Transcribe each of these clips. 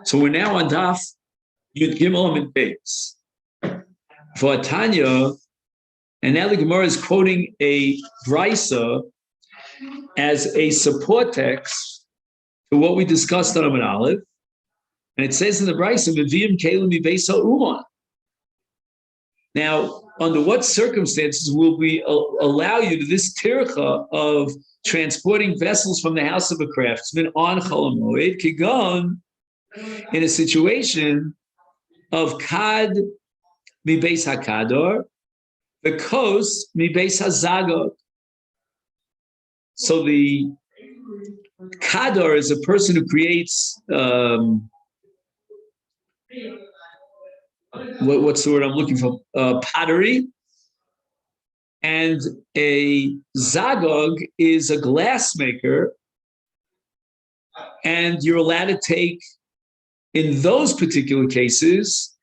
So we're now on Daf Yud Gimel and Beis. For Tanya, and now the Gemara is quoting a brisa as a support text to what we discussed on Amud Aleph. And it says in the brisa, "V'viyim kelim mibeis ha'uman." Now, under what circumstances will we allow you to this tircha of transporting vessels from the house of a craftsman on Chol Moed, kigon, in a situation of kad mibeis hakador, the kos mibeis hazagog. So the kador is a person who creates what's the word I'm looking for? Pottery. And a zagog is a glassmaker. And you're allowed to take, in those particular cases,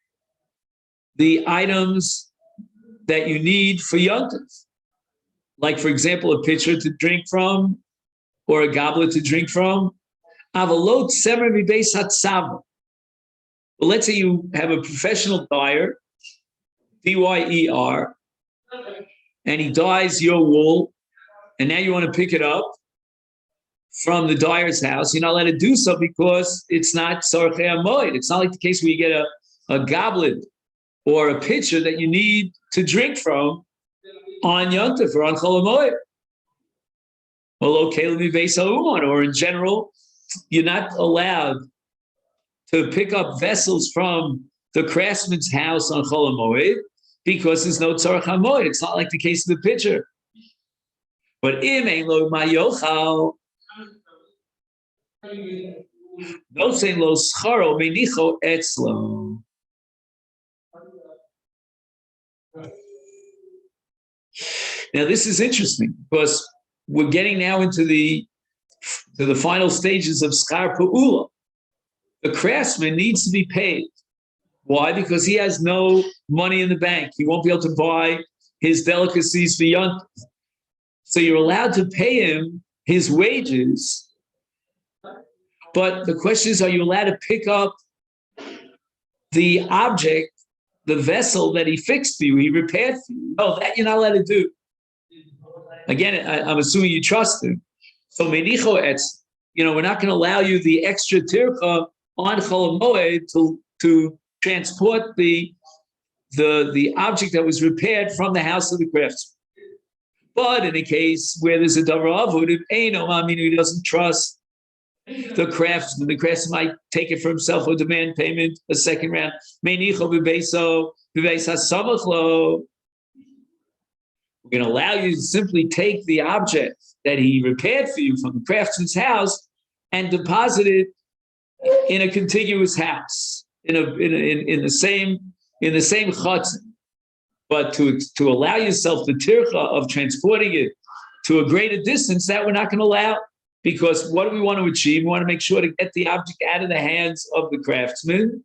the items that you need for yontif. Like, for example, a pitcher to drink from or a goblet to drink from. Avalot semer mibeis hatzava. Well, let's say you have a professional dyer, D-Y-E-R, and he dyes your wool, and now you want to pick it up from the dyer's house. You're not allowed to do so because it's not Sarchei HaMoed. It's not like the case where you get a goblet or a pitcher that you need to drink from on Yontif or on Chol HaMoed. Or in general, you're not allowed to pick up vessels from the craftsman's house on Chol HaMoed because there's no Tzarech HaMoed. It's not like the case of the pitcher. But im ein lo ma yochal, no sein lo scharo menicho etzlo. Now this is interesting because we're getting now into the final stages of schar pa'ula. The craftsman needs to be paid. Why? Because he has no money in the bank. He won't be able to buy his delicacies for yontif. So you're allowed to pay him his wages. But the question is, are you allowed to pick up the object, the vessel that he fixed for you, he repaired for you? No, that you're not allowed to do. Again, I'm assuming you trust him. So menicho etz, we're not going to allow you the extra tircha on Chol Moed to transport the object that was repaired from the house of the craftsman. But in a case where there's a davar avud, he doesn't trust the craftsman might take it for himself or demand payment a second round. We're going to allow you to simply take the object that he repaired for you from the craftsman's house and deposit it in a contiguous house, in the same chatzin. But to allow yourself the tircha of transporting it to a greater distance, that we're not going to allow, because what do we want to achieve? We want to make sure to get the object out of the hands of the craftsman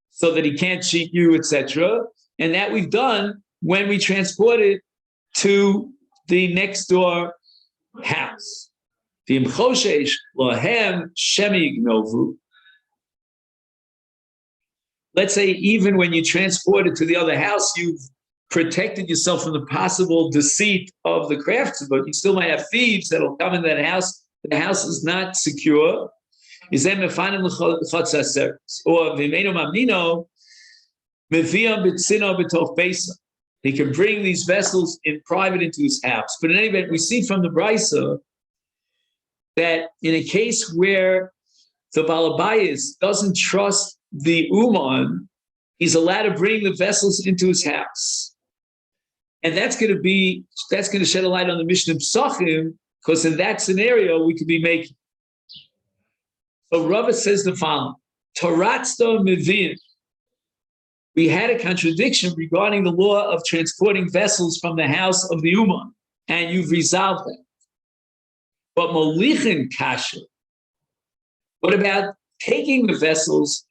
so that he can't cheat you, etc. And that we've done when we transport it to the next door house. Let's say even when you transport it to the other house, you've protected yourself from the possible deceit of the craftsman, but you still might have thieves that'll come in that house. The house is not secure. Or he can bring these vessels in private into his house. But in any event, we see from the brisa that in a case where the Balabayas doesn't trust the Uman, he's allowed to bring the vessels into his house. And that's going to shed a light on the Mishnah Psachim, because in that scenario, we could be making. So Rava says the following, Taratzta Mevin. We had a contradiction regarding the law of transporting vessels from the house of the Uman, and you've resolved that. But Molichin Kasha, what about taking the vessels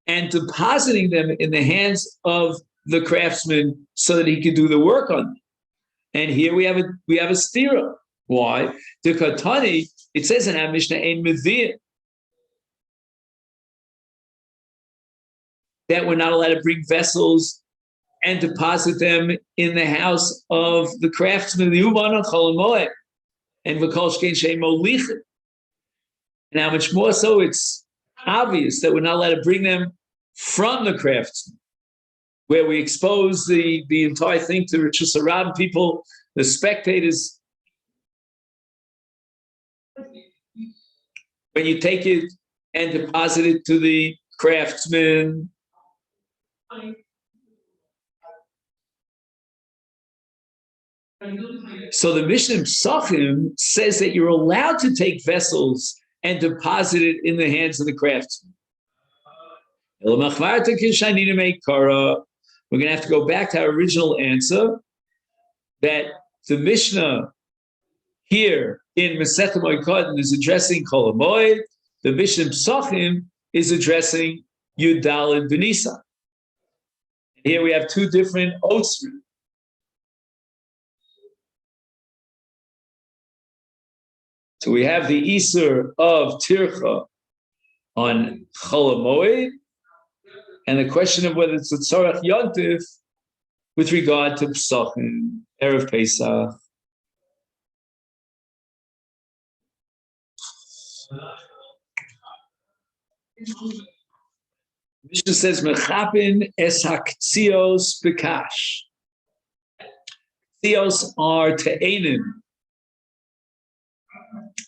and depositing them in the hands of the craftsman so that he can do the work on them? And here we have a stira. Why? The Katani, it says in our Mishnah, Ein Meviyah, that we're not allowed to bring vessels and deposit them in the house of the craftsman, the Uman Chol Moed, and V'kol Shkein Shein Molichet. And how much more so it's obvious that we're not allowed to bring them from the craftsman, where we expose the entire thing to Rishus Harab people, the spectators. When you take it and deposit it to the craftsman, so the Mishnah Psachim says that you're allowed to take vessels and deposit it in the hands of the craftsman. We're going to have to go back to our original answer that the Mishnah here in Masechet Katan is addressing Chol Moed. The Mishnah Psachim is addressing Yud Daled B'Nisan. Here we have two different oaths. So we have the Isur of Tircha on Chol Moed, and the question of whether it's a Tzorach Yontif with regard to Psachim, Erev Pesach. Mishnah says, Mechapin es haktzios bekash. Ktzios are te'enim.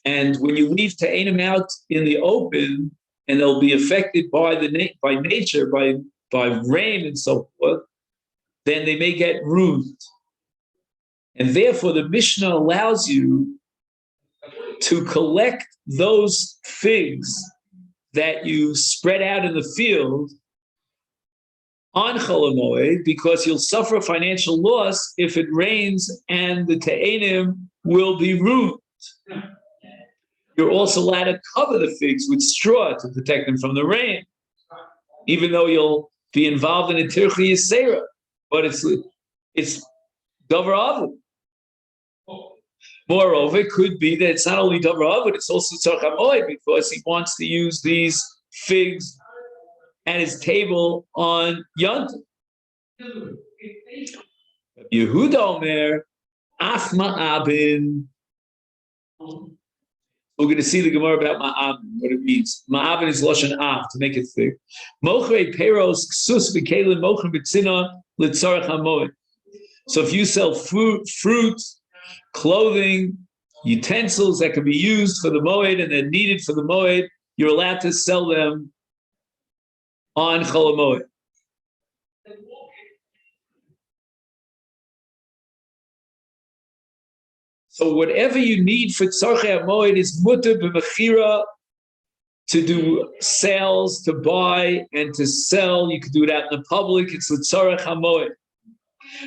And when you leave te'enim out in the open, and they'll be affected by nature, by rain and so forth, then they may get ruined. And therefore, the Mishnah allows you to collect those figs that you spread out in the field on Chol Moed, because you'll suffer a financial loss if it rains and the te'enim will be ruined. You're also allowed to cover the figs with straw to protect them from the rain, even though you'll be involved in a tircha yisera. But it's davar avud. Moreover, it could be that it's not only davar avud, it's also tzarech hamoed, because he wants to use these figs at his table on Yom Tov. Yehuda Omer, af ma'abin. We're going to see the Gemara about ma'abin, what it means. Ma'abin is lashon av, to make it thick. Mochrei peros ksus v'kelim mochrei b'tzina l'tzarech hamoed. So if you sell fruit, clothing, utensils that can be used for the moed and they're needed for the moed, you're allowed to sell them on Chol Moed. So whatever you need for Tzarchei HaMoed is mutter b'mechira, to do sales, to buy and to sell. You can do it out in the public. It's l'tzarech hamoed.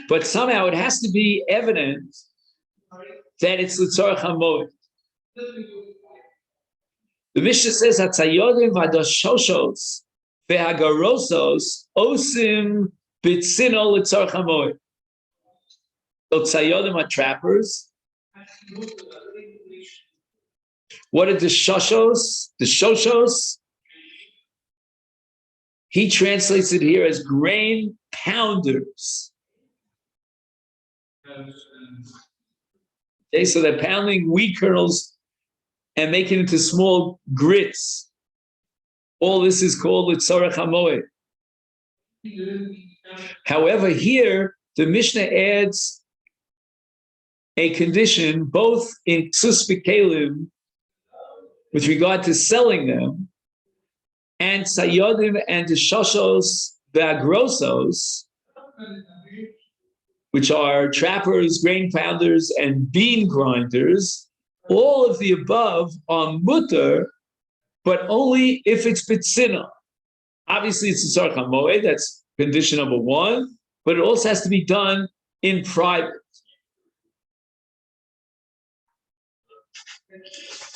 But somehow it has to be evident that it's l'tzarech hamoed. The Mishnah says, "Hatzayodim v'adashoshos ve'hagarosos osim b'tzino l'tzarech hamoed." So tzayodim are trappers. What are the shoshos? The shoshos, he translates it here as grain pounders. Okay, so they're pounding wheat kernels and making it into small grits. All this is called l'tzarech hamoed. However, here the Mishnah adds a condition both in ksus v'kelim with regard to selling them, and sayodim and the shoshos v'agrosos, which are trappers, grain pounders, and bean grinders. All of the above are mutter, but only if it's b'tzina. Obviously, it's a tzarech hamoed, that's condition number one, but it also has to be done in private.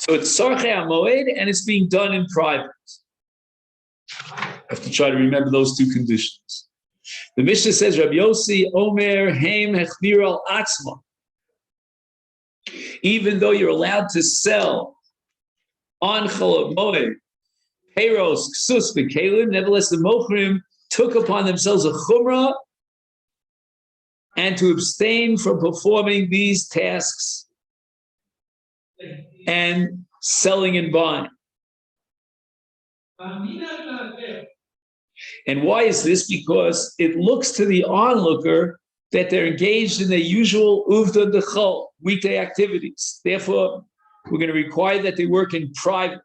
So it's Tzarchei HaMoed and it's being done in private. I have to try to remember those two conditions. The Mishnah says, Rabbi Yossi Omer Heim Hechmir al Atzma. Even though you're allowed to sell on Chol Moed, Peiros, Ksus, Bekalim, nevertheless the Mochrim took upon themselves a Chumrah and to abstain from performing these tasks and selling and buying. And why is this? Because it looks to the onlooker that they're engaged in their usual uvda dechol, weekday activities. Therefore, we're going to require that they work in private.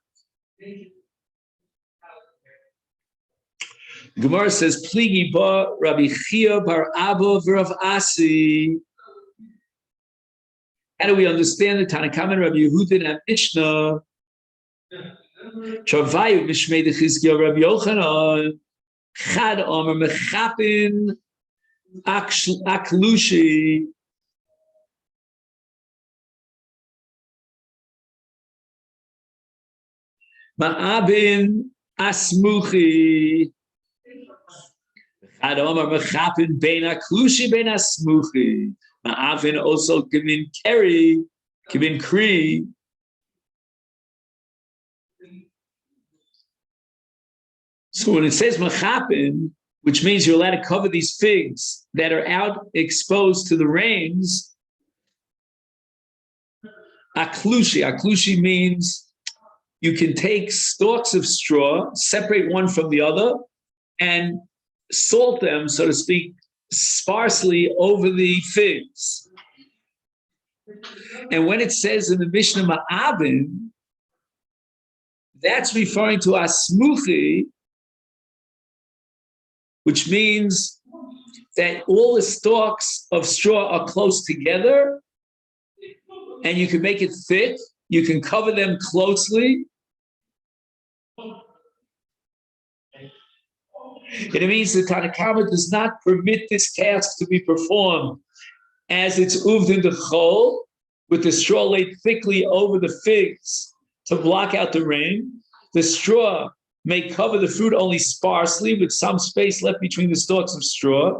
Gemara says, Pligi ba Rabbi Chia bar Abba v'Rav Asi. How do we understand the Tanakam and Rabbi Yehuda and Mishnah? Travayu Mishmei Dechizkiya Rabbi Yochanan Chad Omer Mechapin Aklushi. Ma'abin Asmuchi. Chad Omer Mechapin Ben Aklushi Ben Asmuchi. Ma'avin also Kivin Keri, Kivin Kri. So when it says Machapin, which means you're allowed to cover these figs that are out exposed to the rains, Aklushi means you can take stalks of straw, separate one from the other, and salt them, so to speak, sparsely over the figs. And when it says in the Mishnah Ma'abin, that's referring to Asmuchi, which means that all the stalks of straw are close together and you can make it thick, you can cover them closely. And it means the Tanakama does not permit this task to be performed as it's uvd in the chol, with the straw laid thickly over the figs to block out the rain. The straw may cover the fruit only sparsely, with some space left between the stalks of straw.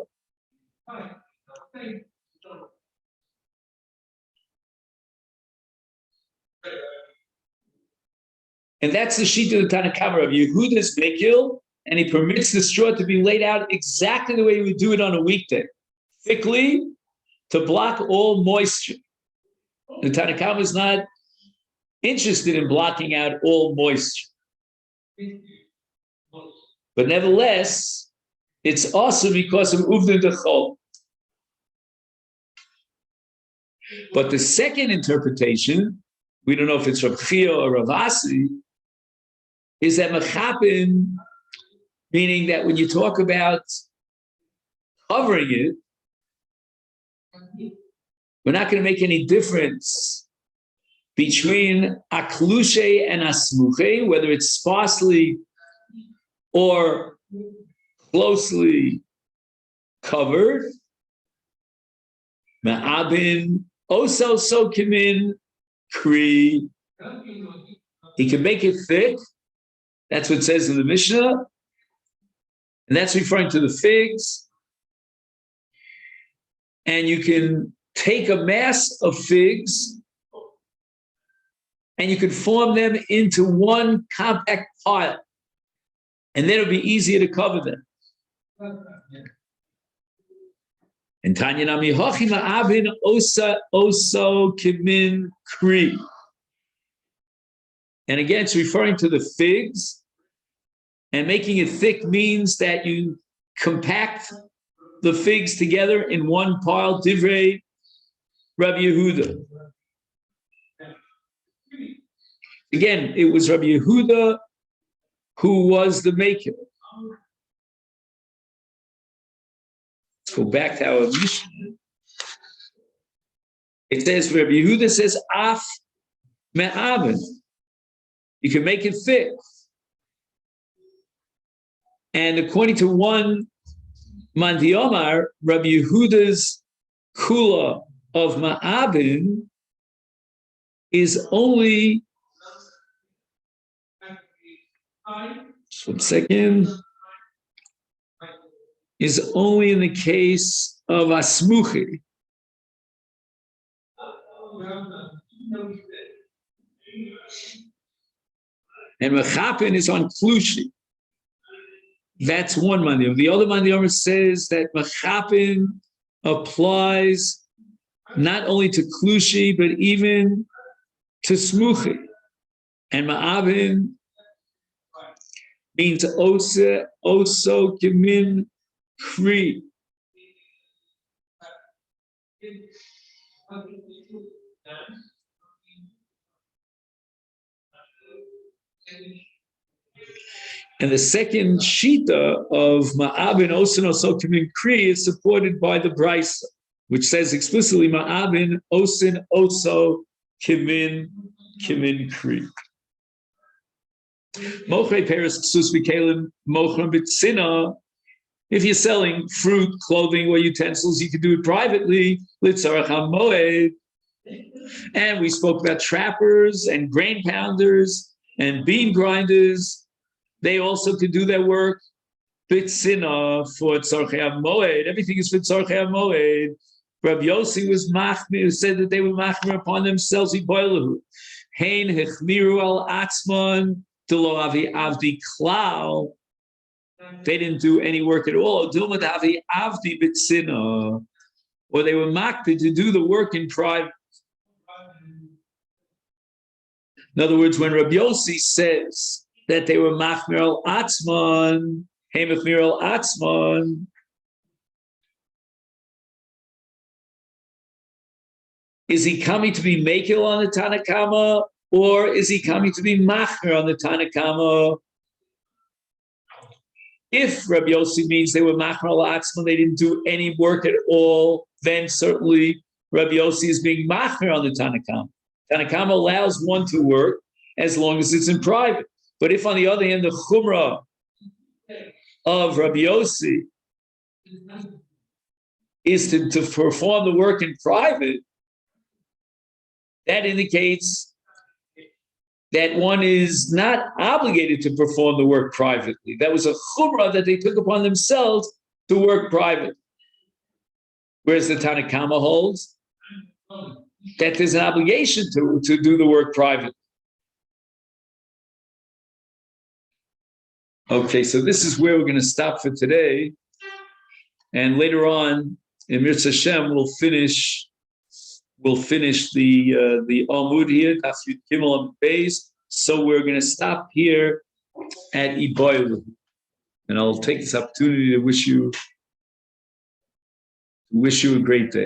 And that's the sheet of the Tanakama of Yehuda's Bekil, and he permits the straw to be laid out exactly the way he would do it on a weekday, thickly, to block all moisture. The Tanakama is not interested in blocking out all moisture. But nevertheless, it's also because of uvda dechol. But the second interpretation, we don't know if it's Rav Chia or Rav Asi, is that mechapin, meaning that when you talk about covering it, we're not going to make any difference between aklushe and asmuche, whether it's sparsely or closely covered. Ma'abin oso sokimin kri. He can make it thick. That's what it says in the Mishnah. And that's referring to the figs. And you can take a mass of figs and you can form them into one compact pile. And then it'll be easier to cover them. And Tanya Nami Hochima Abin Oso Kimin Kri. And again, it's referring to the figs. And making it thick means that you compact the figs together in one pile, Divrei Rabbi Yehuda. Again, it was Rabbi Yehuda who was the maker. Let's go back to our Mishnah. It says, Rabbi Yehuda says, Af me'aven. You can make it thick. And according to one Mandiomar, Rabbi Yehuda's kula of ma'abin is only, just 1 second, is only in the case of asmuchi. And Mechapin is on Klushi. That's one Mandiyom. The other Mandiyom says that Mechapin applies not only to Klushi, but even to Smuchi. And Ma'avin means Oso Kimin Kri. And the second shita of Ma'abin Osin Oso Kimin Kri is supported by the Brisa, which says explicitly Ma'abin Osin Oso Kimin Kri. Mochrei Peres Ksus V'Kelim Mochram B'Tzina. If you're selling fruit, clothing, or utensils, you can do it privately. Litzarach HaMoed. And we spoke about trappers and grain pounders and bean grinders. They also could do their work B'Tzina for Tzarchei HaMoed. Everything is for Tzarchei HaMoed. Rabbi Yossi was machmir, said that they were machmir upon themselves. Hein hechmiru al atzman delo avi avdi klal. They didn't do any work at all. Dilmat avi avdi b'tzina, or they were machmir to do the work in private. In other words, when Rabbi Yossi says that they were machmir al atzman, hein hechmiru al atzman, is he coming to be Mekil on the Tanakama, or is he coming to be Machmer on the Tanakama? If Rabbi Yossi means they were Machmer al-Atzman, they didn't do any work at all, then certainly Rabbi Yossi is being Machmer on the Tanakama. Tanakama allows one to work as long as it's in private. But if, on the other hand, the Chumrah of Rabbi Yossi is to perform the work in private, that indicates that one is not obligated to perform the work privately. That was a chumrah that they took upon themselves to work private. Whereas the Tanakhama holds that there's an obligation to do the work private. Okay, so this is where we're going to stop for today. And later on, in Mirz Hashem, we'll finish the Amud here, Daf Yud Gimel on base. So we're going to stop here at Iboilu. And I'll take this opportunity to wish you a great day.